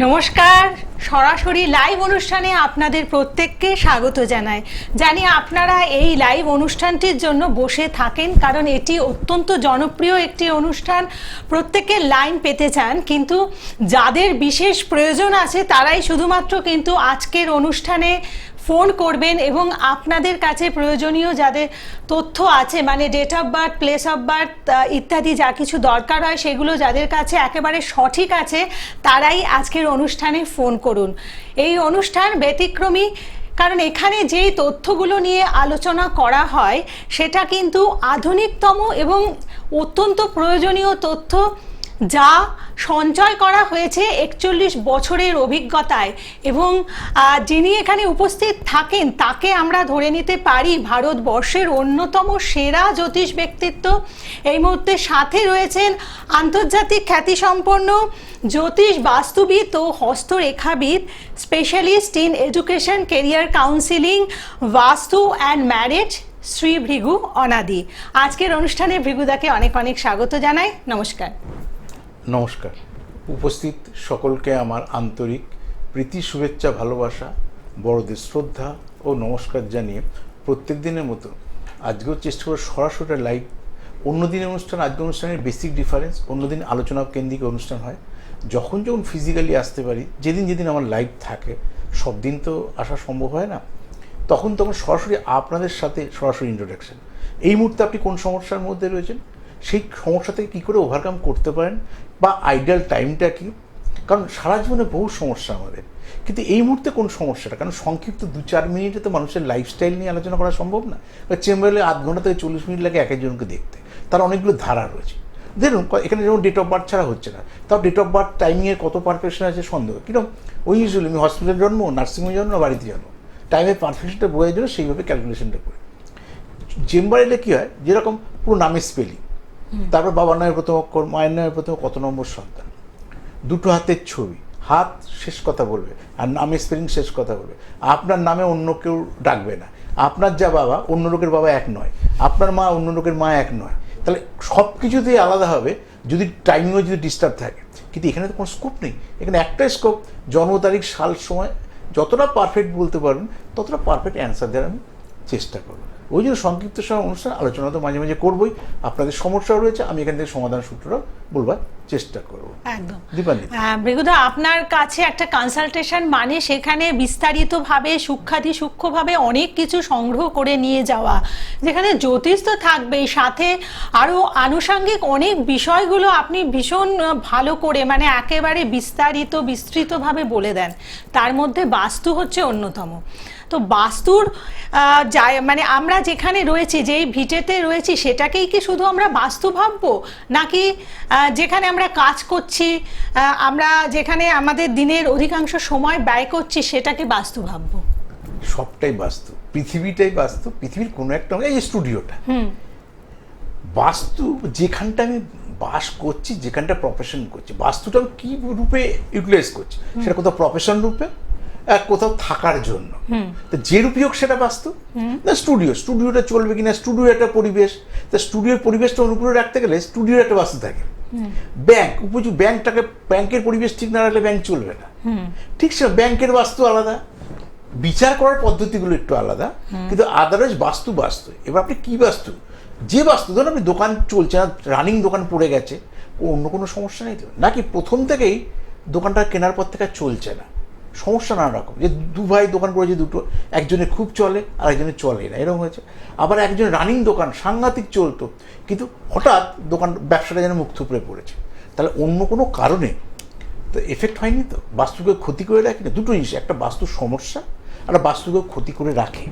নমস্কার, সরাসরি লাইভ অনুষ্ঠানে আপনাদের প্রত্যেককে স্বাগত জানাই। জানি আপনারা এই লাইভ অনুষ্ঠানটির জন্য বসে থাকেন, কারণ এটি অত্যন্ত জনপ্রিয় একটি অনুষ্ঠান। প্রত্যেকে লাইন পেতে চান, কিন্তু যাদের বিশেষ প্রয়োজন আছে তারাই শুধুমাত্র কিন্তু আজকের অনুষ্ঠানে ফোন করবেন এবং আপনাদের কাছে প্রয়োজনীয় যাদের তথ্য আছে, মানে date of birth, place of birth ইত্যাদি যা কিছু দরকার হয়, সেগুলো যাদের কাছে একেবারে সঠিক আছে তারাই আজকের অনুষ্ঠানে ফোন করুন। এই অনুষ্ঠান ব্যতিক্রমী, কারণ এখানে যেই তথ্যগুলো নিয়ে আলোচনা করা হয় সেটা কিন্তু আধুনিকতম এবং অত্যন্ত প্রয়োজনীয় তথ্য, যা সঞ্চয় করা হয়েছে 41 বছরের অভিজ্ঞতায়। এবং যিনি এখানে উপস্থিত থাকেন তাকে আমরা ধরে নিতে পারি ভারতবর্ষের অন্যতম সেরা জ্যোতিষ ব্যক্তিত্ব। এই মুহূর্তে সাথে রয়েছেন আন্তর্জাতিক খ্যাতিসম্পন্ন জ্যোতিষ, বাস্তুবিদ ও হস্তরেখাবিদ, specialist in education, career counselling, vastu and marriage, Shri Bhrigu Anadi. আজকের অনুষ্ঠানে ভৃগুদাকে অনেক অনেক স্বাগত জানাই। নমস্কার। নমস্কার। উপস্থিত সকলকে আমার আন্তরিক প্রীতি, শুভেচ্ছা, ভালোবাসা, বড়দের শ্রদ্ধা ও নমস্কার জানিয়ে প্রত্যেক দিনের মতো আজকেও চেষ্টা করে সরাসরি লাইভ। অন্য দিনের অনুষ্ঠান, আজকের অনুষ্ঠানের বেসিক ডিফারেন্স, অন্যদিন আলোচনা কেন্দ্রিক অনুষ্ঠান হয়। যখন ফিজিক্যালি আসতে পারি, যেদিন আমার লাইভ থাকে, সব দিন তো আসা সম্ভব হয় না, তখন সরাসরি আপনাদের সাথে সরাসরি ইন্ট্রোডাকশন। এই মুহূর্তে আপনি কোন সমস্যার মধ্যে রয়েছেন, সেই সমস্যা থেকে কী করে ওভারকাম করতে পারেন, বা আইডিয়াল টাইমটা কী। কারণ সারা জীবনে বহু সমস্যা আমাদের, কিন্তু এই মুহূর্তে কোন সমস্যাটা, কারণ সংক্ষিপ্ত 2-4 মিনিটে তো মানুষের লাইফস্টাইল নিয়ে আলোচনা করা সম্ভব না। চেম্বারে 1/2 ঘন্টা থেকে 40 মিনিট লাগে এক একজনকে দেখতে। তার অনেকগুলো ধারা রয়েছে। দেখুন, এখানে যেমন ডেট অফ বার্থ ছাড়া হচ্ছে না, তাও ডেট অফ বার্থ টাইমিংয়ের কত পারফেকশন আছে সন্দেহ। কিরকম ওই ইউজুয়ালি আমি হসপিটালে জন্ম, নার্সিংহোমে জন্ম, বাড়িতে জন্ম, টাইমের পারফেকশনটা বোঝার জন্য সেইভাবে ক্যালকুলেশনটা করি। চেম্বারে এলে কী হয়, যেরকম পুরো নামের স্পেলিং, তারপর বাবার নামের প্রথম অক্ষর, মায়ের নামের প্রথম কত নম্বর সন্তান, দুটো হাতের ছবি, হাত শেষ কথা বলবে আর নামের স্পেলিং শেষ কথা বলবে। আপনার নামে অন্য কেউ ডাকবে না। আপনার যা বাবা অন্য লোকের বাবা এক নয়, আপনার মা অন্য লোকের মা এক নয়। তাহলে সব কিছুতেই আলাদা হবে যদি টাইমিংও যদি ডিস্টার্ব থাকে। কিন্তু এখানে তো কোনো স্কোপ নেই। এখানে একটাই স্কোপ, জন্ম তারিখ, সাল, সময় যতটা পারফেক্ট বলতে পারবেন ততটা পারফেক্ট অ্যান্সার দেওয়ার আমি চেষ্টা করব। ওই জন্য সংক্ষিপ্ত সময় অনুষ্ঠান, আলোচনা তো মাঝে মাঝে করবোই। আপনাদের সমস্যাও রয়েছে, আমি এখান থেকে সমাধান সূত্রটাও বলবার চেষ্টা করবো। একদম। দীপান্বিতা, ভৃগুদা, আপনার কাছে একটা কনসালটেশন মানে সেখানে বিস্তারিতভাবে, সূক্ষ্মভাবে অনেক কিছু সংগ্রহ করে নিয়ে যাওয়া, যেখানে জ্যোতিষ তো থাকবেই, সাথে আরও আনুষঙ্গিক অনেক বিষয়গুলো আপনি ভীষণ ভালো করে, মানে একেবারে বিস্তৃতভাবে বলে দেন। তার মধ্যে বাস্তু হচ্ছে অন্যতম। তো বাস্তুর মানে আমরা যেখানে রয়েছি, যেই ভিটেতে রয়েছি, সেটাকেই কি শুধু আমরা বাস্তু ভাববো, নাকি যেখানে আমরা কাজ করছি, আমরা যেখানে আমাদের দিনের অধিকাংশ সময় ব্যয় করছি, সেটাকে বাস্তু ভাববো? সবটাই বাস্তু, পৃথিবীটাই বাস্তু। পৃথিবীর কোনো একটা, এই স্টুডিওটা বাস্তু, যেখানটা আমি বাস করছি, যেখানটা প্রফেশন করছি, বাস্তুটা আমি কী রূপে ইউটিলাইজ করছি, সেটা কোথাও প্রফেশন রূপে, কোথাও থাকার জন্য। তো যে রূপী হোক সেটা বাস্তু। না স্টুডিওটা চলবে কিনা, স্টুডিও একটা পরিবেশ, তা স্টুডিওর পরিবেশটা অনুকূলে রাখতে গেলে স্টুডিওর একটা বাস্তু থাকে। ব্যাংকের পরিবেশ ঠিক না রাখলে ব্যাংক চলবে না। ঠিক সে ব্যাংকের বাস্তু আলাদা, বিচার করার পদ্ধতিগুলো একটু আলাদা, কিন্তু আদারওয়াইজ বাস্তু। এবার আপনি কি বাস্তু, যে বাস্তু, ধরুন আপনি দোকান চলছে না, রানিং দোকান পড়ে গেছে, অন্য কোনো সমস্যা নেই তো, নাকি প্রথম থেকেই দোকানটা কেনার পর থেকে চলছে না, সমস্যা নানা রকম। যে 2 ভাই দোকান করেছে, দুটো, একজনের খুব চলে আর একজনের চলে না, এরকম হয়েছে। আবার একজন রানিং দোকান সাংঘাতিক চলতো, কিন্তু হঠাৎ ব্যবসাটা যেন মুখ থুবড়ে পড়েছে। তাহলে অন্য কোনো কারণে তো এফেক্ট হয়নি, তো বাস্তুকে ক্ষতি করে রাখে না। দুটো জিনিস, একটা বাস্তুর সমস্যা আর বাস্তুকে ক্ষতি করে রাখে,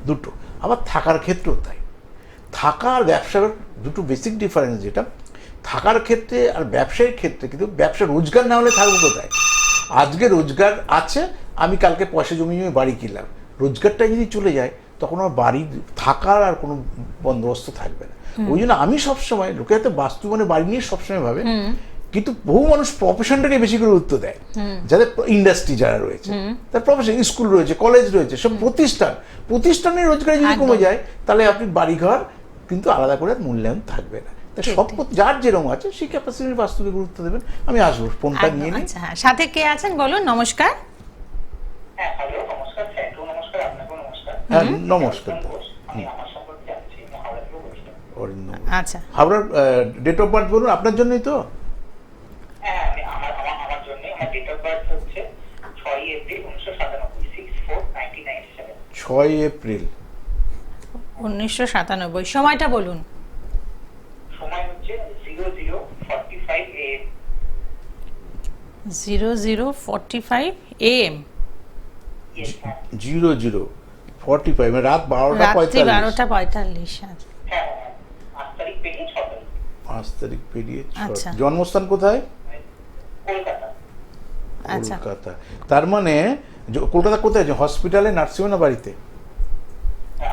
দুটো। আবার থাকার ক্ষেত্রেও তাই। থাকা আর ব্যবসার দুটো বেসিক ডিফারেন্স, যেটা থাকার ক্ষেত্রে আর ব্যবসায়িক ক্ষেত্রে। কিন্তু ব্যবসা রোজগার না হলে থাকবো কোথায়? আজকে রোজগার আছে, আমি কালকে পয়সা জমিয়ে বাড়ি কিনলাম, রোজগারটা যদি চলে যায় তখন আমার বাড়ি থাকার আর কোনো বন্দোবস্ত থাকবে না। ওই জন্য আমি সবসময়, লোকে হয়তো বাস্তু মানে বাড়ি নিয়ে সবসময় ভাবে, কিন্তু বহু মানুষ প্রফেশনটাকে বেশি করে উত্তর দেয়। যাদের ইন্ডাস্ট্রি যারা রয়েছে, তার প্রফেশন, স্কুল রয়েছে, কলেজ রয়েছে, সব প্রতিষ্ঠানের রোজগার যদি কমে যায়, তাহলে আপনি বাড়িঘর কিন্তু আলাদা করে মূল্যায়ন থাকবে না। তাই ঠিক, সব ঠিক। যার যেরকম আছে সেই ক্যাপাসিটির বাস্তবে গুরুত্ব দেবেন। আমি আসবো, ফোনটা একদম, নিয়ে নিই। আচ্ছা হ্যাঁ, সাথে কে আছেন বলুন? নমস্কার। হ্যাঁ, হ্যালো, নমস্কার স্যারকেও নমস্কার, আপনাকেও নমস্কার। হ্যাঁ, নমস্কার। অরিন্দম ঘোষ, আমি আমার সম্পর্কে জানছি, আমি হাওড়া থেকে বলছিলাম। অরিন্দম, আচ্ছা, হাওড়ার ডেট অফ বার্থ বলুন, আপনার জন্যই তো? হ্যাঁ, আমি আমার জন্য আমার ডেট অফ বার্থ হচ্ছে 6 এপ্রিল 1997, 6/4/1997। 6 এপ্রিল 1997। সময়টা বলুন। সময় হচ্ছে 00:45 AM। 00:45 AM। Yes, হ্যাঁ, 00:45 মানে রাত 12টা রাত্রি 45। 12:45। হ্যাঁ, হ্যাঁ, 8 তারিখ পেরিয়ে 6 তারিখ। 5 তারিখ পেরিয়ে আচ্ছা। জন্মস্থান কোথায়? কলকাতা। আচ্ছা, কলকাতা। তার মানে কলকাতা কোথায় আছে? হসপিটালে, নার্সিংহোমে না বাড়িতে?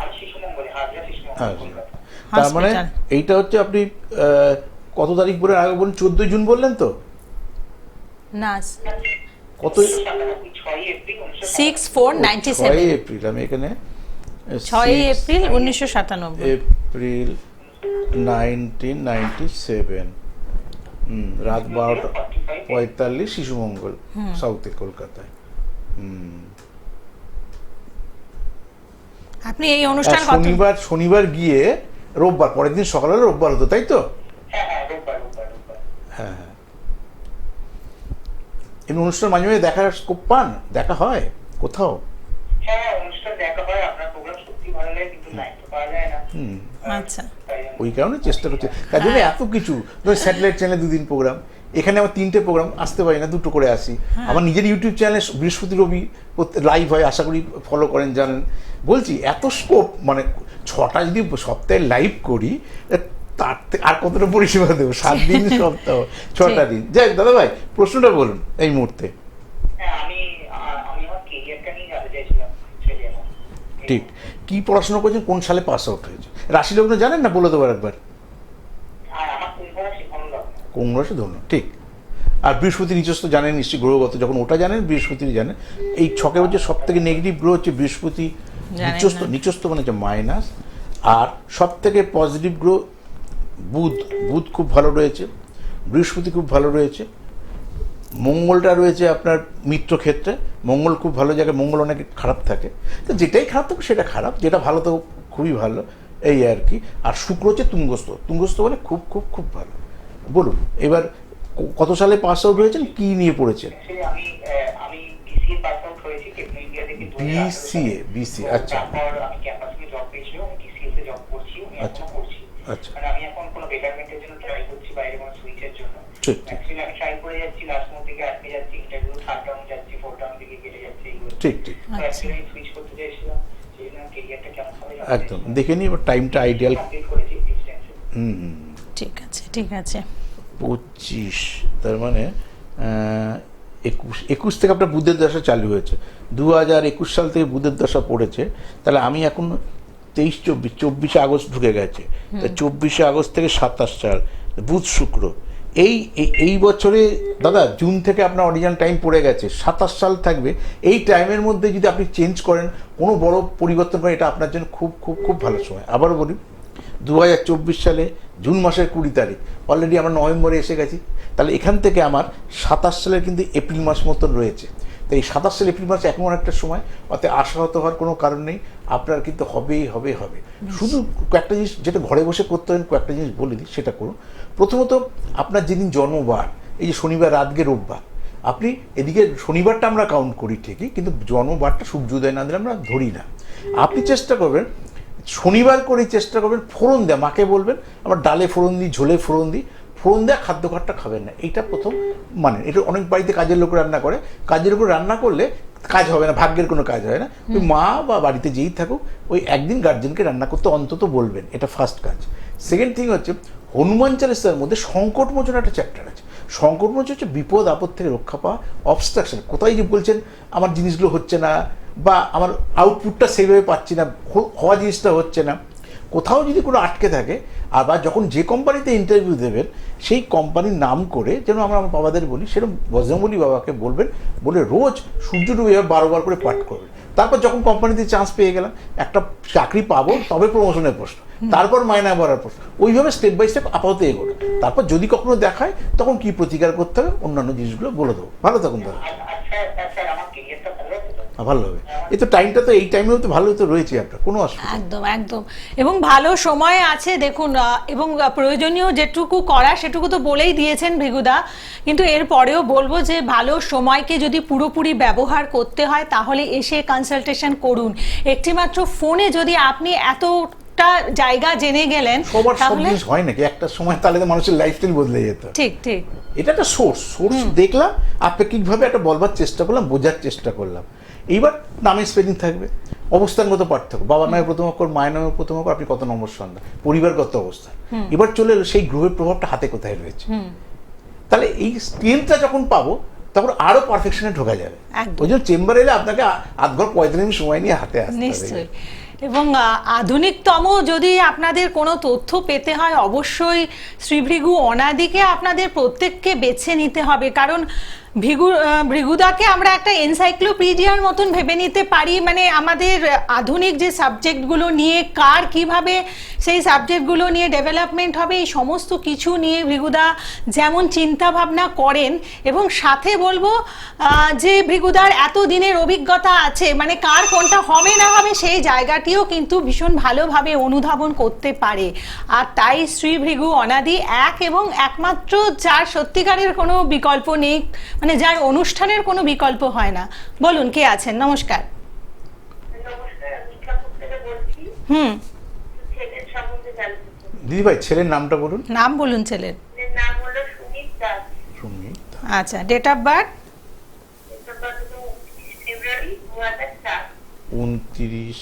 আমি শিশুমঙ্গলে, হাজরা শিশুমঙ্গল, আচ্ছা। কলকাতা। তার মানে হসপিটাল। এইটা হচ্ছে আপনি কত তারিখ বলে আগে বলুন? 14 জুন বললেন তো? না, কত? 6 এপ্রিল 1997। 6/4/97। 6 এপ্রিল। আমি এখানে 6 এপ্রিল 1997। এপ্রিল 1997। রাত 12:45 শিশুমঙ্গল, সাউথে, কলকাতায়। আপনি এই অনুষ্ঠান কত? শনিবার গিয়ে রোববার, পরের দিন সকালবেলা রোববার হতো, তাই তো? হ্যাঁ, হ্যাঁ, রোববার। হ্যাঁ হ্যাঁ। এই অনুষ্ঠান মাঝে মাঝে দেখার স্কোপ পান? দেখা হয় কোথাও? হ্যাঁ, অনুষ্ঠান দেখা হয়, আপনার প্রোগ্রাম সত্যি ভালো লাগে, কিন্তু লাইন তো পাওয়া যায় না। আচ্ছা, তাই জন্য। ওই কারণে চেষ্টা করছে। তার জন্য এত কিছু, স্যাটেলাইট চ্যানেলে 2 দিন প্রোগ্রাম, এখানে আমার 3টে প্রোগ্রাম, আসতে পারি না, 2টো করে আসি। আমার নিজের ইউটিউব চ্যানেলে বৃহস্পতি রবি লাইভ হয়, আশা করি ফলো করেন, জানেন। বলছি এত স্কোপ, মানে 6টা যদি সপ্তাহে লাইভ করি, তার আর কতটা পরিষেবা দেবো? 7 দিন সপ্তাহ, 6টা দিন। যাই দাদা ভাই, প্রশ্নটা বলুন এই মুহূর্তে। হ্যাঁ, আমি আমার কেরিয়ারটা নিয়ে জানতে চাইছিলাম actually এখন। ঠিক, কি পড়াশোনা করছেন, কোন সালে পাস আউট হয়েছে? রাশি লগ্ন জানেন না? বলে দেবো একবার। আর আমার কুম্ভ রাশি অনুলগ্ন। কুম্ভ রাশি, ধন্য, ঠিক। আর বৃহস্পতি নিচস্থ জানেন নিশ্চয়ই, গ্রহগত, যখন ওটা জানেন বৃহস্পতি জানেন। এই ছকে হচ্ছে সব থেকে নেগেটিভ গ্রহ হচ্ছে বৃহস্পতি। নিচস্থ, নিচস্থ মানে হচ্ছে মাইনাস। আর সব থেকে পজিটিভ গ্রহ বুধ খুব ভালো রয়েছে, বৃহস্পতি খুব ভালো রয়েছে, মঙ্গলটা রয়েছে আপনার মিত্র ক্ষেত্রে। মঙ্গল খুব ভালো জায়গায়, মঙ্গল অনেক খারাপ থাকে, তো যেটাই খারাপ থাকুক সেটা খারাপ, যেটা ভালো তো খুবই ভালো, এই আর কি। আর শুক্র হচ্ছে তুঙ্গস্থ মানে খুব খুব খুব ভালো। বলুন এবার, কত সালে পাস আউট হয়েছেন, কি নিয়ে পড়েছেন? Actually আমি BCA পাস আউট হয়েছি টেকনো ইন্ডিয়া থেকে 2018 BCA, তো আচ্ছা তারপর আমি ক্যাম্পাসে জব পেয়েছিলাম, আমি TCS এ জব করছি, আমি আচ্ছা। এখনো করছি। আচ্ছা। মানে আমি এখন কোনো বেটারমেন্টের জন্য ট্রাই করছি, বাইরে কোনো সুইচের জন্য। ঠিক, ঠিক। অ্যাকচুয়ালি আমি ট্রাই করে যাচ্ছি, লাস্ট মোমেন্ট থেকে আটকে যাচ্ছি, ইন্টারভিউ 3rd রাউন্ড যাচ্ছি, 4th রাউন্ড থেকে কেটে যাচ্ছে, এইগুলো। ঠিক ঠিক তো অ্যাকচুয়ালি আমি সুইচ করতে চাইছিলাম, সেই জন্য ক্যারিয়ারটা কেমন হবে একদম দেখে নিই, এবার টাইমটা আইডিয়াল। কমপ্লিট করেছি ডিস্টেন্সে। ঠিক আছে, ঠিক আছে। 25, তার মানে 21 থেকে আপনার বুধের দশা চালু হয়েছে। 2021 সাল থেকে বুধের দশা পড়েছে, তাহলে আমি এখন 23-24 আগস্ট ঢুকে গেছে, তাই 24 আগস্ট থেকে 27 সাল বুধ শুক্র। এই বছরে দাদা জুন থেকে আপনার অরিজিনাল টাইম পড়ে গেছে, 27 সাল থাকবে। এই টাইমের মধ্যে যদি আপনি চেঞ্জ করেন, কোনো বড় পরিবর্তন করেন, এটা আপনার জন্য খুব খুব খুব ভালো সময়। আবারও বলি, 2024 সালে জুন মাসের 20 তারিখ, অলরেডি আমরা নভেম্বরে এসে গেছি, তাহলে এখান থেকে আমার 27 সালের কিন্তু এপ্রিল মাস মতন রয়েছে। তো এই 27 সাল এপ্রিল মাস এখন অনেকটা সময়, অতএব আশাহত হওয়ার কোনো কারণ নেই, আপনার কিন্তু হবেই হবে। শুধু কয়েকটা জিনিস যেটা ঘরে বসে করতে হয়, কয়েকটা জিনিস বলে দিই, সেটা করুন। প্রথমত, আপনার যেদিন জন্মবার, এই যে শনিবার রাত গিয়ে রোববার, আপনি এদিকে শনিবারটা আমরা কাউন্ট করি ঠিকই, কিন্তু জন্মবারটা সূর্যোদয় না দিলে আমরা ধরি না। আপনি চেষ্টা করবেন শনিবার করেই চেষ্টা করবেন ফোড়ন দেয়া, মাকে বলবেন আমরা ডালে ফোড়ন দিই, ঝোলে ফোড়ন দিই, ফোড়ন দেওয়া খাদ্য ঘরটা খাবেন না, এইটা প্রথম। মানে এটা অনেক বাড়িতে কাজের লোক রান্না করে, কাজের লোক রান্না করলে কাজ হবে না, ভাগ্যের কোনো কাজ হয় না। ওই মা বা বাড়িতে যেই থাকুক, ওই একদিন গার্জেনকে রান্না করতে অন্তত বলবেন, এটা ফার্স্ট কাজ। সেকেন্ড থিং হচ্ছে, হনুমান চালিসার মধ্যে সংকটমোচন একটা চ্যাপ্টার আছে। সংকটমোচন হচ্ছে বিপদ আপদ থেকে রক্ষা পাওয়া, অবস্ট্রাকশন, কোথায় যে বলছেন আমার জিনিসগুলো হচ্ছে না, বা আমার আউটপুটটা সেইভাবে পাচ্ছি না, হওয়া জিনিসটা হচ্ছে না, কোথাও যদি কোনো আটকে থাকে। আবার যখন যে কোম্পানিতে ইন্টারভিউ দেবেন, সেই কোম্পানির নাম করে যেন আমরা আমার বাবাদের বলি, সেরকম বজরঙ্গবলী বাবাকে বলবেন, বলে রোজ সূর্য ডুবে 12 করে পাঠ করবেন। তারপর যখন কোম্পানিতে চান্স পেয়ে গেলাম, একটা চাকরি পাবো, তবে প্রমোশনের প্রশ্ন, তারপর মাইনা বাড়ার প্রশ্ন, ওইভাবে স্টেপ বাই স্টেপ আপাতত এগোলো। তারপর যদি কখনো দেখায় তখন কি প্রতিকার করতে হবে অন্যান্য জিনিসগুলো বলে দেবো। ভালো থাকুন দাদা। স্যার আমার কেরিয়ারটা ভালো আছে তো? ভালো হবে। এই তো টাইমটা তো এই টাইমেও তো ভালোই তো রয়েছে আপনার, কোনো অসুবিধা নেই। একদম একদম, এবং ভালো সময় আছে দেখুন, এবং প্রয়োজনীয় যেটুকু করা সেটুকু তো বলেই দিয়েছেন ভৃগুদা, কিন্তু এরপরেও বলবো যে ভালো সময়কে যদি পুরোপুরি ব্যবহার করতে হয় তাহলে এসে কনসালটেশন করুন। একটিমাত্র ফোনে যদি আপনি এতটা জায়গা জেনে গেলেন, সবার সব তাহলে জিনিস হয় নাকি একটা সময়, তাহলে তো মানুষের লাইফস্টাইল বদলে যেত। ঠিক ঠিক এটা একটা সোর্স দেখলাম, আপেক্ষিকভাবে একটা বলবার চেষ্টা করলাম, বোঝার চেষ্টা করলাম। এইবার নামের স্পেলিং থাকবে, অবস্থানগত পার্থক্য, বাবার নামে প্রথম অক্ষর, মায়ের নামে প্রথম অক্ষর, আপনি কত নম্বর সন্তান, পরিবারগত অবস্থা। এবার চলে এলো সেই গ্রহের প্রভাবটা হাতে কোথায় রয়েছে। তাহলে এই স্কেলটা যখন পাবো তখন আরো পারফেকশনে ঢোকা যাবে। একদম। ওই জন্য চেম্বার এলে আপনাকে আধ ঘর 45 মিনিট সময় নিয়ে হাতে আসতে হবে। নিশ্চয়ই। এবং আধুনিকতম যদি আপনাদের কোনো তথ্য পেতে হয় অবশ্যই শ্রী ভৃগু অনাদিকে আপনাদের প্রত্যেককে বেছে নিতে হবে, কারণ ভৃগুদাকে আমরা একটা এনসাইক্লোপিডিয়ার মতন ভেবে নিতে পারি। মানে আমাদের আধুনিক যে সাবজেক্টগুলো নিয়ে কার কিভাবে সেই সাবজেক্টগুলো নিয়ে ডেভেলপমেন্ট হবে, এই সমস্ত কিছু নিয়ে ভৃগুদা যেমন চিন্তা ভাবনা করেন, এবং সাথে বলবো যে ভৃগুদার এত দিনের অভিজ্ঞতা আছে, মানে কার কোনটা হবে না হবে সেই জায়গাটিও কিন্তু ভীষণ ভালোভাবে অনুধাবন করতে পারে। আর তাই শ্রী ভৃগু অনাদি এক এবং একমাত্র, যার সত্যিকারের কোনো বিকল্প নেই, মানে যার অনুষ্ঠানের কোনো বিকল্প হয় না। বলুন কে আছেন? নমস্কার। নমস্কার, আমি মিঠাপুর থেকে বলছি। ছেলের সম্বন্ধে জানতে চাই। দিদি ভাই, ছেলের নামটা বলুন। নাম বলুন ছেলের। ছেলের নাম হলো সুমিত দাস। সুমিত। আচ্ছা, ডেট অফ বার্থ? ফেব্রুয়ারি 2004। 29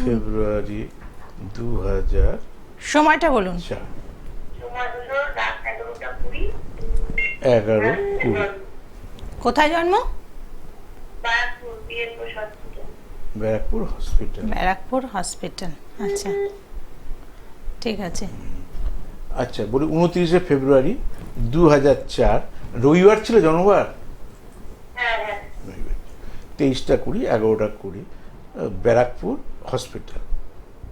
ফেব্রুয়ারি 2004। সময়টা বলুন। সময় হলো রাত 11টা 20। 11:20। কোথায় জন্ম? বারাকপুর বিএনপুর hospital. Barrackpore hospital. Barrackpore hospital. আচ্ছা, ঠিক আছে। আচ্ছা, বলি 29 ফেব্রুয়ারি 2004 রবিবার ছিল জন্মবার। হ্যাঁ হ্যাঁ। 23:20, 11:20, ব্যারাকপুর হসপিটাল।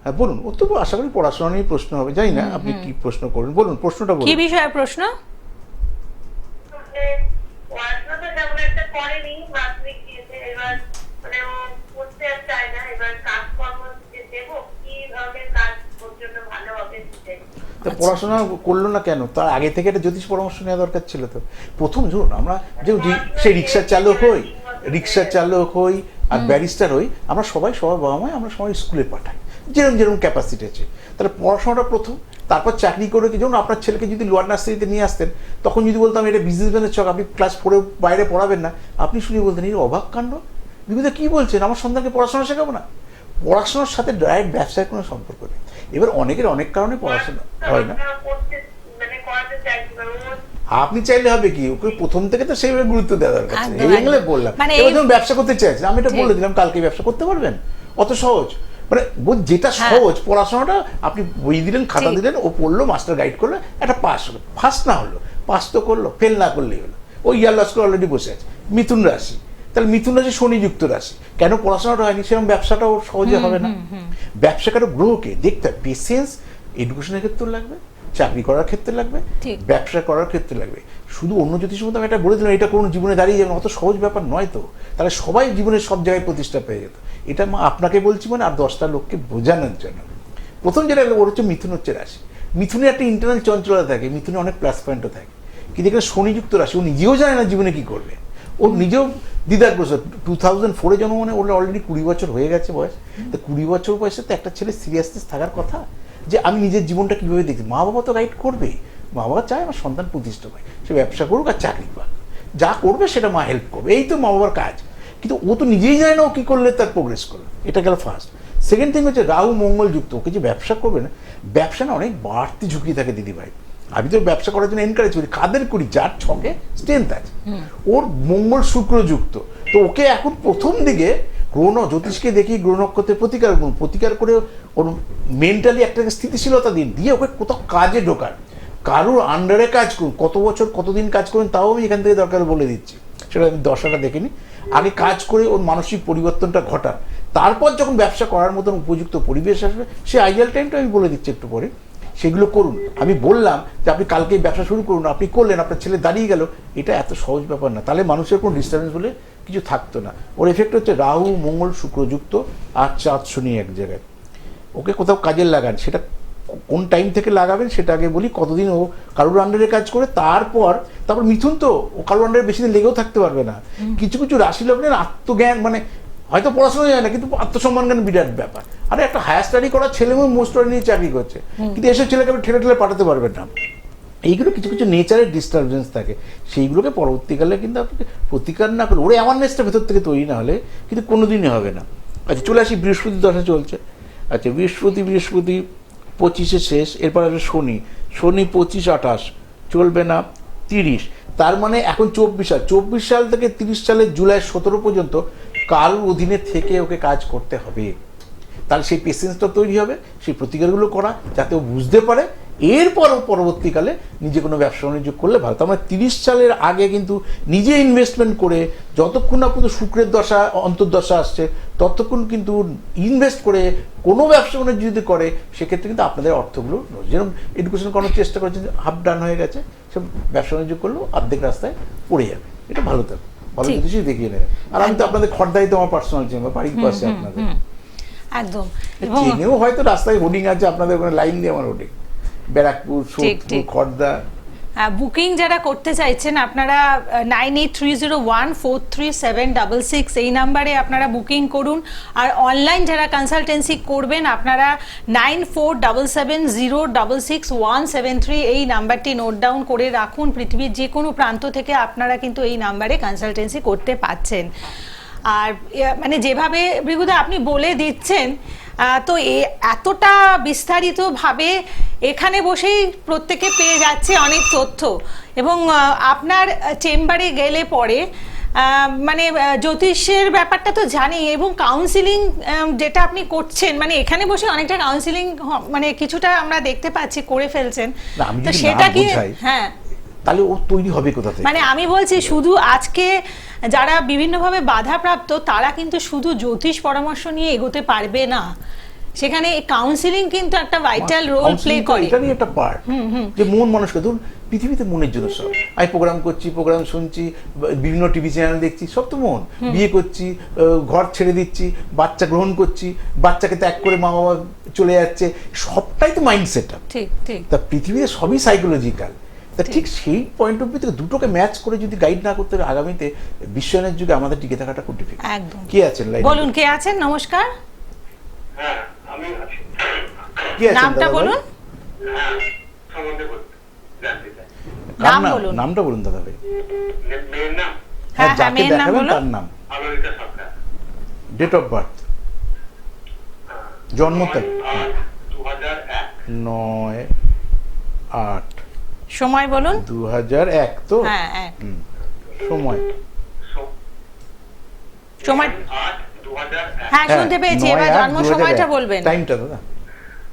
হ্যাঁ বলুন। ও তো আশা করি পড়াশোনা নিয়ে প্রশ্ন হবে, জানি না আপনি কি প্রশ্ন করবেন, বলুন প্রশ্নটা কি বলুন। বিষয়ে প্রশ্ন? পড়াশোনা তো তেমন একটা করেনি, মাধ্যমিক দিয়েছে। এবার মানে ও পড়তে আর চায় না। এবার কাজকর্ম যে দেবো, কি ধরনের কাজ ওর জন্য ভালো হবে সেটাই। তা পড়াশোনা করলো না কেন? তার আগে থেকে একটা জ্যোতিষ পরামর্শ নেওয়া দরকার ছিল তো। প্রথম ধরুন আমরা যে সে রিক্সা চালক হই আর ব্যারিস্টার হই, আমরা সবার বাবা মায় আমরা সবাই স্কুলে পাঠাই যেরকম ক্যাপাসিটি আছে। তাহলে পড়াশোনাটা প্রথম, তারপর চাকরি করে কি, যেমন আপনার ছেলেকে যদি লোয়ার নার্সারিতে নিয়ে আসতেন, তখন যদি বলতাম এটা বিজনেসম্যানের চক, আপনি ক্লাস 4 বাইরে পড়াবেন না, আপনি শুনে বলতেন এই অবাক কাণ্ড, বিবিধা কি বলছেন, আমার সন্তানকে পড়াশোনা শেখাবো না। পড়াশোনার সাথে ডাইরেক্ট ব্যবসায় কোনো সম্পর্ক নেই। এবার অনেকের অনেক কারণে পড়াশোনা হয় না। আপনি চাইলে হবে কি, ওকে প্রথম থেকে তো সেইভাবে গুরুত্ব দেওয়া দরকার ছিল। এই এগুলো বললাম, মানে এবার যখন ব্যবসা করতে চাইছেন, আমি এটা বলে দিলাম কালকে ব্যবসা করতে পারবেন, অত সহজ। মানে যেটা সহজ পড়াশোনাটা, আপনি বই দিলেন, খাতা দিলেন, ও পড়লো, মাস্টার গাইড করলো, একটা পাস হলো, ফার্স্ট না হলো পাস তো করলো, ফেল না করলেই হলো। ওই ইয়ার লস করে অলরেডি বসে আছে। মিথুন রাশি, তাহলে মিথুন রাশি শনিযুক্ত রাশি, কেন পড়াশোনাটা হয়নি? সেরকম ব্যবসাটাও সহজে হবে না। ব্যবসাকারও গ্রহকে দেখতে হবে, পেশেন্স এডুকেশনের ক্ষেত্রে লাগবে, চাকরি করার ক্ষেত্রে লাগবে, ব্যবসা করার ক্ষেত্রে লাগবে। শুধু অন্য জ্যোতিষের মতো আমি এটা বলে দিলাম এটা কোনো জীবনে দাঁড়িয়ে যাবে, অত সহজ ব্যাপার নয় তো। তাহলে সবাই জীবনের সব জায়গায় প্রতিষ্ঠা পেয়ে যেত। এটা আপনাকে বলছি মানে আর 10টা লোককে বোঝানোর জন্য। প্রথম যেটা ওর হচ্ছে মিথুন হচ্ছে রাশি। মিথুনে একটা ইন্টারনাল চঞ্চলতা থাকে, মিথুনে অনেক প্লাস পয়েন্টও থাকে, কিন্তু এখানে শনিযুক্ত রাশি, ও নিজেও জানে না জীবনে কি করবে। ও নিজেও দ্বিধাগ্রস্ত। 2004 জন্ম, মানে ওর অলরেডি 20 বছর হয়ে গেছে বয়স। তো 20 বছর বয়সে তো একটা ছেলে সিরিয়াসনেস থাকার কথা যে আমি নিজের জীবনটা কিভাবে দেখি। মা বাবা তো গাইড করবেই, মা বাবা চায় আমার সন্তান প্রতিষ্ঠা পায়, সে ব্যবসা করুক আর চাকরি পাক, যা করবে সেটা মা হেল্প করবে, এই তো মা বাবার কাজ। কিন্তু ও তো নিজেই জানে না ও কী করলে তার প্রোগ্রেস করবে। এটা গেল ফার্স্ট। সেকেন্ড থিং হচ্ছে রাহু মঙ্গল যুক্ত। ওকে যে ব্যবসা করবে না, ব্যবসা না অনেক বাড়তি ঝুঁকি থাকে দিদিভাই। আমি তো ব্যবসা করার জন্য এনকারেজ করি, কাদের করি, যার ছকে স্ট্রেংথ আছে। ওর মঙ্গল শুক্র যুক্ত, তো ওকে এখন প্রথম দিকে গ্রহ জ্যোতিষকে দেখি গ্রহ নক্ষত্রের প্রতিকার করে ওর মেন্টালি একটা স্থিতিশীলতা দিয়ে ওকে কোথাও কাজে ঢোকার। কারোর আন্ডারে কাজ করুন, কত বছর কতদিন কাজ করুন তাও আমি এখান থেকে দরকার বলে দিচ্ছি, সেটা আমি দশাটা দেখে নিই। আগে কাজ করে ওর মানসিক পরিবর্তনটা ঘটান, তারপর যখন ব্যবসা করার মতন উপযুক্ত পরিবেশ আসবে সে আইডিয়াল টাইমটা আমি বলে দিচ্ছি একটু পরে, সেগুলো করুন। আমি বললাম যে আপনি কালকে ব্যবসা শুরু করুন, আপনি করলেন, আপনার ছেলে দাঁড়িয়ে গেল, এটা এত সহজ ব্যাপার না। তাহলে মানুষের কোনো ডিস্টার্বেন্স বলে কিছু থাকতো না। ওর এফেক্ট হচ্ছে রাহু মঙ্গল শুক্রযুক্ত আর চাঁদ শনি এক জায়গায়। ওকে কোথাও কাজে লাগান, সেটা কোন টাইম থেকে লাগাবেন সেটা আগে বলি। কতদিন ও কারোর আন্ডারে কাজ করে, তারপর মিথুন তো ও কারোর আন্ডারে বেশি দিন লেগেও থাকতে পারবে না। কিছু কিছু রাশি লগ্নের আত্মজ্ঞান, মানে হয়তো পড়াশোনা যায় না কিন্তু আত্মসম্মান জ্ঞান বিরাট ব্যাপার। আরে একটা হায়ার স্টাডি করা ছেলে মেয়ে মোস্ট নিয়ে চাকরি করছে, কিন্তু এসব ছেলেকে আপনি ঠেলে ঠেলে পাঠাতে পারবেন না। এইগুলো কিছু কিছু নেচারের ডিস্টারবেন্স থাকে, সেইগুলোকে পরবর্তীকালে কিন্তু আপনাকে প্রতিকার না করে, ওর অ্যাওয়ারনেসটা ভেতর থেকে তৈরি না হলে কিন্তু কোনোদিনই হবে না। আচ্ছা চলে আসি, বৃহস্পতি দশা চলছে। আচ্ছা বৃহস্পতি 25-এ শেষ, এরপর আসবে শনি 25, 28 চলবে না 30, তার মানে এখন 24 সাল থেকে 30 সালের জুলাই 17 পর্যন্ত কারোর অধীনে থেকে ওকে কাজ করতে হবে। তাহলে সেই পেশেন্সটা তৈরি হবে, সেই প্রতিকারগুলো করা যাতে ও বুঝতে পারে, এরপর পরবর্তীকালে নিজে কোনো ব্যবসা বাণিজ্য করলে ভালো। তার মানে 30 সালের আগে কিন্তু নিজে ইনভেস্টমেন্ট করে, যতক্ষণ না পর্যন্ত শুক্রের দশা অন্তর্দশা আসছে ততক্ষণ কিন্তু ইনভেস্ট করে কোনো ব্যবসা বাণিজ্য যদি করে, সেক্ষেত্রে কিন্তু আপনাদের অর্থগুলো যেরকম এডুকেশন করার চেষ্টা করেছেন, হাফ ডান হয়ে গেছে, সে ব্যবসা বাণিজ্য করলেও অর্ধেক রাস্তায় পড়ে যাবে। এটা ভালো থাকবে, ভালো কিছুই দেখিয়ে নেবে। আর আমি তো আপনাদের খড়দাই তো আমার পার্সোনাল চেম্বার, বাড়ির পাশে আপনাদের একদম। চেনেও হয়তো রাস্তায় হোর্ডিং আছে আপনাদের ওখানে, লাইন দিয়ে আমার হোর্ডিং, ব্যারাকপুর, সোদপুর, খড়দা। বুকিং যারা করতে চাইছেন আপনারা 9830143766 এই নাম্বারে আপনারা বুকিং করুন। আর অনলাইন যারা কনসালটেন্সি করবেন আপনারা 9477066173 এই নাম্বারটি নোট ডাউন করে রাখুন। পৃথিবীর যে কোনো প্রান্ত থেকে আপনারা কিন্তু এই নাম্বারে কনসালটেন্সি করতে পারছেন। আর মানে যেভাবে ভৃগুদা আপনি বলে দিচ্ছেন, তো এতটা বিস্তারিতভাবে এখানে বসেই প্রত্যেকে পেয়ে যাচ্ছে অনেক তথ্য। এবং আপনার চেম্বারে গেলে পরে মানে জ্যোতিষের ব্যাপারটা তো জানি, এবং কাউন্সিলিং যেটা আপনি করছেন, মানে এখানে বসে অনেকটা কাউন্সিলিং মানে কিছুটা আমরা দেখতে পাচ্ছি করে ফেলছেন, তো সেটা কি? হ্যাঁ, তাহলে ও তৈরি হবে কোথা থেকে? মানে আমি বলছি শুধু আজকে যারা বিভিন্নভাবে বাধাপ্রাপ্ত তারা কিন্তু শুধু জ্যোতিষ পরামর্শ নিয়ে এগোতে পারবে না, সেখানে কাউন্সিলিং কিন্তু একটা ভাইটাল রোল প্লে করে। এটারই একটা পার্ট, যে মন মানুষকে ধরুন পৃথিবীতে মনের জন্য সব। আমি প্রোগ্রাম করছি, প্রোগ্রাম শুনছি, বিভিন্ন টিভি চ্যানেল দেখছি, সব তো মন। বিয়ে করছি, ঘর ছেড়ে দিচ্ছি, বাচ্চা গ্রহণ করছি, বাচ্চাকে ত্যাগ করে মা বাবা চলে যাচ্ছে, সবটাই তো মাইন্ড সেট আপ। ঠিক ঠিক। তা পৃথিবীতে সবই সাইকোলজিক্যাল। তা ঠিক সেই পয়েন্ট অফ ভিউ থেকে দুটোকে ম্যাচ করে যদি গাইড না করতে হবে, আগামীতে বিশ্বায়নের যুগে আমাদের টিকে থাকাটা খুব ডিফিকাল্ট। একদম। কে আছেন লাইনে? বলুন, কে আছেন? নমস্কার। হ্যাঁ আমি আছি। কে আছেন? নামটা বলুন। হ্যাঁ সম্বন্ধে জানতে চাই। নাম বলুন। নামটা বলুন দাদা ভাই। মেয়ের নাম? হ্যাঁ, যাকে মেয়ের নাম দেখাবেন বলুন। তার নাম, আলোরিতা সরকার। ডেট অফ বার্থ, জন্ম তারিখ 2001। 9/8 সময় বলুন। 2001 তো? হ্যাঁ, এক। সময় সময় 8/2001। হ্যাঁ শুনতে পেয়েছি, এবার জন্ম সময়টা বলবেন। টাইমটা দাদা?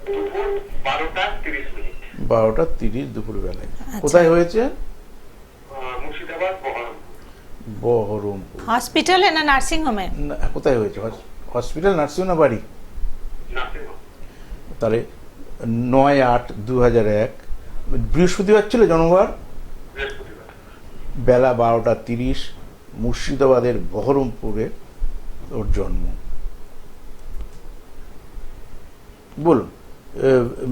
দুপুর 12টা 30 মিনিট। 12টা 30 দুপুর বেলায়। কোথায় হয়েছে? মুর্শিদাবাদ, বহরমপুর। হসপিটালে না নার্সিং হোমে? কোথায় হয়েছে? হসপিটাল, নার্সিং না বাড়ি? নাসিরগঞ্জ। তাহলে 9/8/2001 বৃহস্পতিবার ছিল জন্মবার, বৃহস্পতিবার। বেলা 12টা 30, মুর্শিদাবাদের বহরমপুরে ওর জন্ম। বলুন,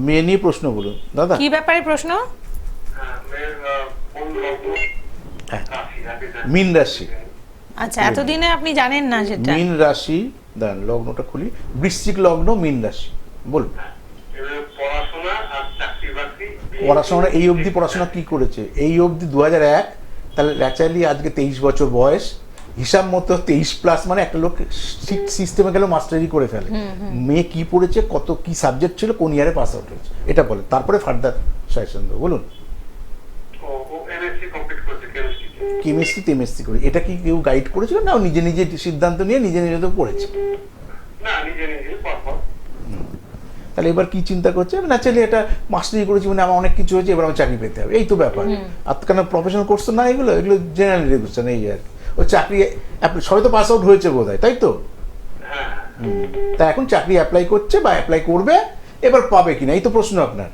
মেয়ে নিয়ে প্রশ্ন বলুন দাদা। কি ব্যাপারে প্রশ্ন? হ্যাঁ মেয়ের কোন লগ্ন? মীন রাশি। আচ্ছা, এতদিনে আপনি জানেন না সেটা? মীন রাশি, দাঁড়ান লগ্নটা খুলি, বৃশ্চিক লগ্ন, মীন রাশি। বলুন। পড়াশোনা আর চাকরি বাকরি? পড়াশোনা এই অবধি পড়াশোনা কি করেছে? এই অবধি 2001, তাহলে ন্যাচারালি আজকে 23 বছর বয়স, হিসাব মতো 23+, মানে একটা লোক সিস্টেমে গেলে মাস্টারি করে ফেলে। মেয়ে কি পড়েছে, কত কি সাবজেক্ট ছিল, কোন ইয়ারে পাস আউট হয়েছে, এটা বলে, তারপরে ফার্দার সাজেশন দেবো। বলুন। কেমিস্ট্রি টেমিস্ট্রি করে, এটা কি কেউ গাইড করেছিল না নিজে নিজে সিদ্ধান্ত নিয়ে নিজে নিজে তো পড়েছে? না, নিজে নিজে পড়া। তাহলে এবার কি চিন্তা করছে, ন্যাচারালি এটা মাস্টারি করেছি মানে আমার অনেক কিছু হয়েছে, এবার আমার চাকরি পেতে হবে, এই তো ব্যাপার। আর কেন প্রফেশনাল কোর্স তো না, এগুলো জেনারেল এডুকেশন, এই আর কি। ও চাকরি সবাই তো পাস আউট হয়েছে বোধ হয়, তাই তো? তা এখন চাকরি অ্যাপ্লাই করছে বা অ্যাপ্লাই করবে, এবার পাবে কিনা এই তো প্রশ্ন আপনার।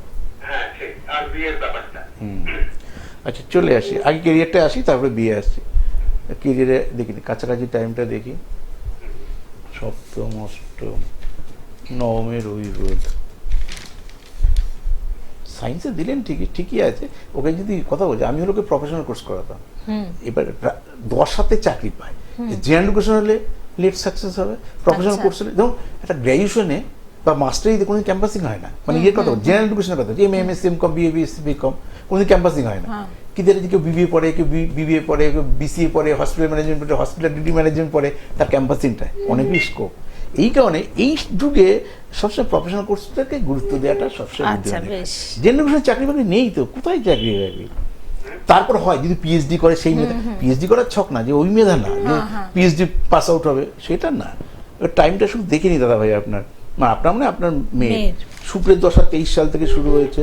আচ্ছা চলে আসি, আগে কেরিয়ারটা আসি তারপরে বিয়ে আসছি। কেরিয়ারে দেখিনি, কাছাকাছি টাইমটা দেখি। সপ্তম অষ্টম নবমের রবি বুধ, সায়েন্সে দিলেন ঠিকই আছে। ওকে যদি কথা বলছে, আমি হলো প্রফেশনাল কোর্স করাতাম, এবার 10 হাতে চাকরি পায়। জেনারেল এডুকেশন হলে লেট সাকসেস হবে, প্রফেশনাল কোর্স হলে যেমন একটা গ্র্যাজুয়েশনে বা মাস্টারিতে কোনো ক্যাম্পাসিং হয় না, মানে ইয়ের কথা জেনারেল এডুকেশনের কথা, MSc MCom BA BSc BCom কোনো ক্যাম্পাসিং হয় না। কিন্তু এটা কেউ বিবিএ পড়ে, কেউ বিবিএ পড়ে, কেউ বিসিএ পড়ে, হসপিটাল ম্যানেজমেন্ট পড়ে, হসপিটালিটি ম্যানেজমেন্ট পড়ে, তার ক্যাম্পাসিংটা অনেক বেশি স্কোপ। এই কারণে এই যুগে সবসময় প্রফেশনাল কোর্সটাকে গুরুত্ব দেওয়াটা সবসময় জেনারেল এডুকেশন চাকরি বাকরি নেই তো, কোথায় চাকরি বাকরি। তারপর হয় যদি পিএইচডি করে, সেই মেধা, পিএইচডি করার ছক না যে ওই মেধা না যে পিএইচডি পাস আউট হবে, সেটা না। টাইমটা শুধু দেখে নি দাদা ভাই আপনার, আপনার মানে আপনার মেয়ে শুক্রের দশা 23 সাল থেকে শুরু হয়েছে।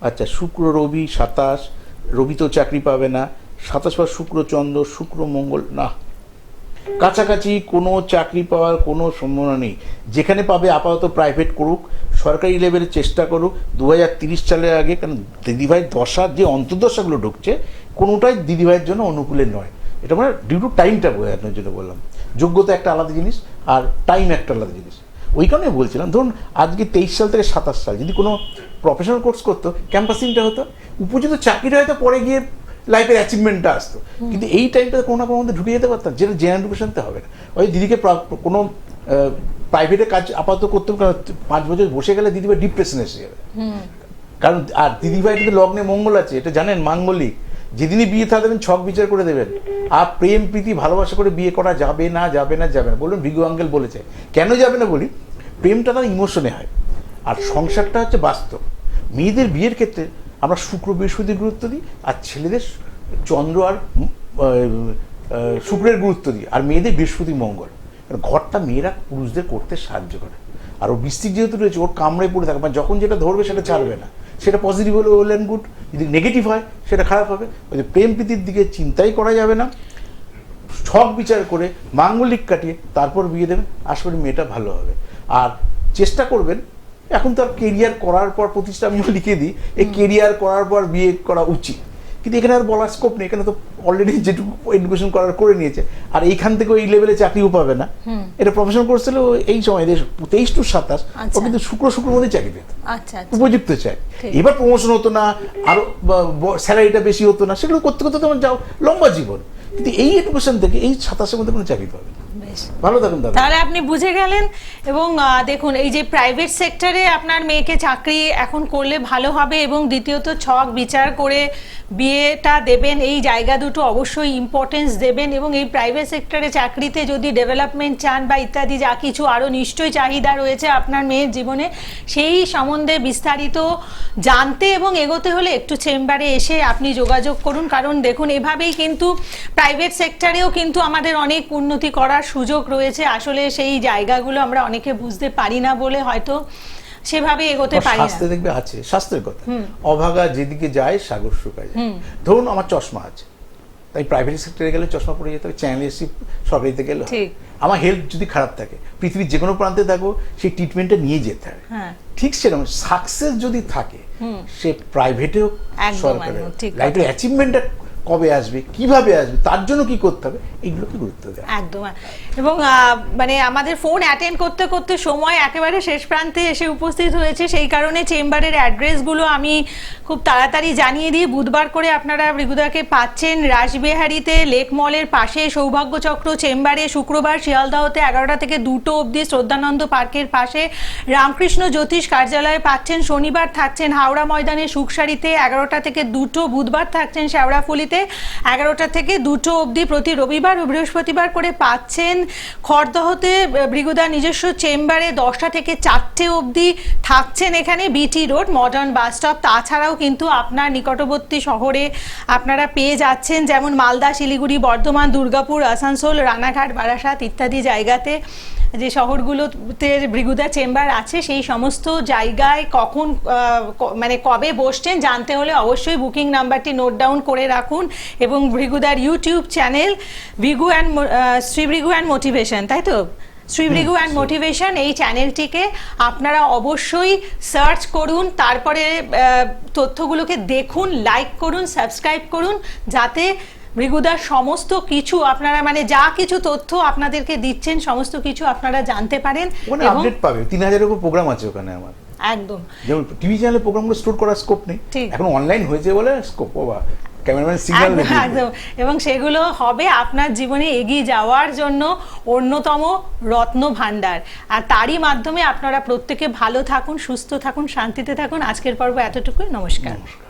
আচ্ছা শুক্র রবি 27, রবি তো চাকরি পাবে না। 27 পর শুক্র চন্দ্র, শুক্র মঙ্গল, না কাছাকাছি কোনো চাকরি পাওয়ার কোনো সম্ভাবনা নেই। যেখানে পাবে আপাতত প্রাইভেট করুক, সরকারি লেভেলে চেষ্টা করুক 2030 সালের আগে। কারণ দিদিভাইয়ের দশা যে অন্তর্দশাগুলো ঢুকছে কোনোটাই দিদিভাইয়ের জন্য অনুকূলে নয়। এটা মানে ডিউ টু টাইমটা বোঝানোর জন্য বললাম। যোগ্যতা একটা আলাদা জিনিস আর টাইম একটা আলাদা জিনিস। ওই কারণে বলছিলাম, ধরুন আজকে 23 সাল থেকে 27 সাল যদি কোনো প্রফেশনাল কোর্স করতো, ক্যাম্পাসিংটা হতো, উপযুক্ত চাকরিটা হয়তো পরে গিয়ে লাইফের অ্যাচিভমেন্টটা আসতো। কিন্তু এই টাইমটা কোনো না কোনো মধ্যে ঢুকে যেতে পারতাম, যেটা জেনারেল এডুকেশনতে হবে না। ওই দিদিকে কোনো প্রাইভেটে কাজ আপাতত করতে, কারণ 5 বছর বসে গেলে দিদিভাই ডিপ্রেশনে এসে যাবে। কারণ আর দিদিভাই কিন্তু লগ্নে মঙ্গল আছে, এটা জানেন, মাঙ্গলিক। যেদিনই বিয়ে থা দেবেন ছক বিচার করে দেবেন। আর প্রেম প্রীতি ভালোবাসা করে বিয়ে করা যাবে না, যাবে না, যাবে না। বলুন ভিগু আঙ্কেল বলেছে, কেন যাবে না বলি, প্রেমটা তার ইমোশনে হয় আর সংসারটা হচ্ছে বাস্তব। মেয়েদের বিয়ের ক্ষেত্রে আমরা শুক্র বৃহস্পতির গুরুত্ব দিই, আর ছেলেদের চন্দ্র আর শুক্রের গুরুত্ব দিই, আর মেয়েদের বৃহস্পতি মঙ্গল। ঘরটা মেয়েরা পুরুষদের করতে সাহায্য করে। আর ও বৃশ্চিক যেহেতু রয়েছে, ওর কামড়ে পড়ে থাকে, মানে যখন যেটা ধরবে সেটা ছাড়বে না। সেটা পজিটিভ হলে ওয়েল অ্যান্ড গুড, যদি নেগেটিভ হয় সেটা খারাপ হবে। ওই যে প্রেম প্রীতির দিকে চিন্তাই করা যাবে না, ছক বিচার করে মাঙ্গলিক কাটিয়ে তারপর বিয়ে দেবেন, আশা করি মেয়েটা ভালো হবে। আর চেষ্টা করবেন, এখন তো আর কেরিয়ার করার পর প্রতিষ্ঠা আমিও লিখে দিই, এই কেরিয়ার করার পর বিয়ে করা উচিত, কিন্তু এখানে আর বলার স্কোপ নেই। এখানে তো অলরেডি যেটুকু এডুকেশন করার করে নিয়েছে, আর এইখান থেকে ওই লেভেলে চাকরিও পাবে না। এটা প্রফেশনাল কোর্স হলে এই সময় 23 to 27 ও কিন্তু শুক্র মধ্যে চাকরি পেত, উপযুক্ত চাই। এবার প্রমোশন হতো না, আরো স্যালারিটা বেশি হতো না, সেগুলো করতে করতে তোমার যাও লম্বা জীবন। কিন্তু এই এডুকেশন থেকে এই 27-এর মধ্যে কোনো চাকরি পাবে না। ভালো থাকুন দাদা। তাহলে আপনি বুঝে গেলেন। এবং দেখুন, এই যে প্রাইভেট সেক্টরে আপনার মেয়েকে চাকরি এখন করলে ভালো হবে, এবং দ্বিতীয়ত ছক বিচার করে বিয়েটা দেবেন, এই জায়গা দুটো অবশ্যই ইম্পর্টেন্স দেবেন। এবং এই প্রাইভেট সেক্টরে চাকরিতে যদি ডেভেলপমেন্ট চান বা ইত্যাদি যা কিছু আরও নিশ্চয়ই চাহিদা রয়েছে আপনার মেয়ের জীবনে, সেই সম্বন্ধে বিস্তারিত জানতে এবং এগোতে হলে একটু চেম্বারে এসে আপনি যোগাযোগ করুন। কারণ দেখুন, এভাবেই কিন্তু প্রাইভেট সেক্টরেও কিন্তু আমাদের অনেক উন্নতি করার সুযোগ রয়েছে। আসলে সেই জায়গাগুলো আমরা অনেকে বুঝতে পারি না বলে হয়তো সেভাবে এগোতে পারি না। শাস্ত্রে দেখবে আছে, শাস্ত্রের কথা, অভাগা যেদিকে যায় সাগর শুকায় যায়। ধরুন আমার চশমা আছে, তাই প্রাইভেট সেক্টরে গেলে চশমা পরে যেতে হবে, চ্যানেল সরকারিতে গেলে। আমার হেলথ যদি খারাপ থাকে, পৃথিবীর যে কোনো প্রান্তে থাকো, সেই ট্রিটমেন্টটা নিয়ে যেতে হবে। ঠিক সেরকম সাকসেস যদি থাকে, সে প্রাইভেটেও সরকারে, লাইফের অ্যাচিভমেন্টটা কবে আসবে, কিভাবে আসবে, তার জন্য কি করতে হবে, এইগুলোকে গুরুত্ব দেয় একদম। এবং মানে আমাদের ফোন অ্যাটেন্ড করতে করতে সময় একেবারে শেষ প্রান্তে এসে উপস্থিত হয়েছে, সেই কারণে চেম্বারের অ্যাড্রেসগুলো আমি খুব তাড়াতাড়ি জানিয়ে দিই। বুধবার করে আপনারা মৃগুদাকে পাচ্ছেন রাসবিহারীতে লেক মলের পাশে সৌভাগ্যচক্র চেম্বারে, শুক্রবার শিয়ালদাহতে 11টা থেকে 2টো অবধি শ্রদ্ধানন্দ পার্কের পাশে রামকৃষ্ণ জ্যোতিষ কার্যালয়ে পাচ্ছেন। শনিবার থাকছেন হাওড়া ময়দানে সুখসারিতে 11টা থেকে 2টো, বুধবার থাকছেন শেওড়াফুলিতে 11টা থেকে 2টো অবধি, প্রতি রবিবার ও বৃহস্পতিবার করে পাচ্ছেন খড়দহতে মৃগুদার নিজস্ব চেম্বারে 10টা থেকে 4টে অবধি থাকছেন এখানে BT road modern bus stop. তাছাড়াও কিন্তু আপনার নিকটবর্তী শহরে আপনারা পেয়ে যাচ্ছেন, যেমন মালদা, শিলিগুড়ি, বর্ধমান, দুর্গাপুর, আসানসোল, রানাঘাট, বারাসাত ইত্যাদি জায়গাতে যে শহরগুলোতে ভৃগুদা চেম্বার আছে সেই সমস্ত জায়গায় কখন মানে কবে বসছেন জানতে হলে অবশ্যই বুকিং নাম্বারটি নোট ডাউন করে রাখুন এবং ভৃগুদার YouTube channel Shri Bhrigu and motivation, তাই তো? শ্রী ভৃগু অ্যান্ড মোটিভেশন, এই চ্যানেলটিকে আপনারা অবশ্যই সার্চ করুন, তারপরে তথ্যগুলোকে দেখুন, লাইক করুন, সাবস্ক্রাইব করুন, যাতে ভৃগুদার সমস্ত কিছু আপনারা মানে যা কিছু তথ্য আপনাদেরকে দিচ্ছেন সমস্ত কিছু আপনারা জানতে পারেন ওখানে এবং আপডেট পাবে। 3000-এর উপর প্রোগ্রাম আছে ওখানে আমার। একদম যেমন টিভি চ্যানেলে প্রোগ্রামগুলো স্টোর করার স্কোপ নেই, ঠিক। এখন অনলাইন হয়েছে বলে স্কোপ। বাবা ক্যামেরাম্যান সিগন্যাল একদম একদম, এবং সেগুলো হবে আপনার জীবনে এগিয়ে যাওয়ার জন্য অন্যতম রত্ন ভাণ্ডার। আর তারই মাধ্যমে আপনারা প্রত্যেকে ভালো থাকুন, সুস্থ থাকুন, শান্তিতে থাকুন। আজকের পর্ব এতটুকুই, নমস্কার। নমস্কার।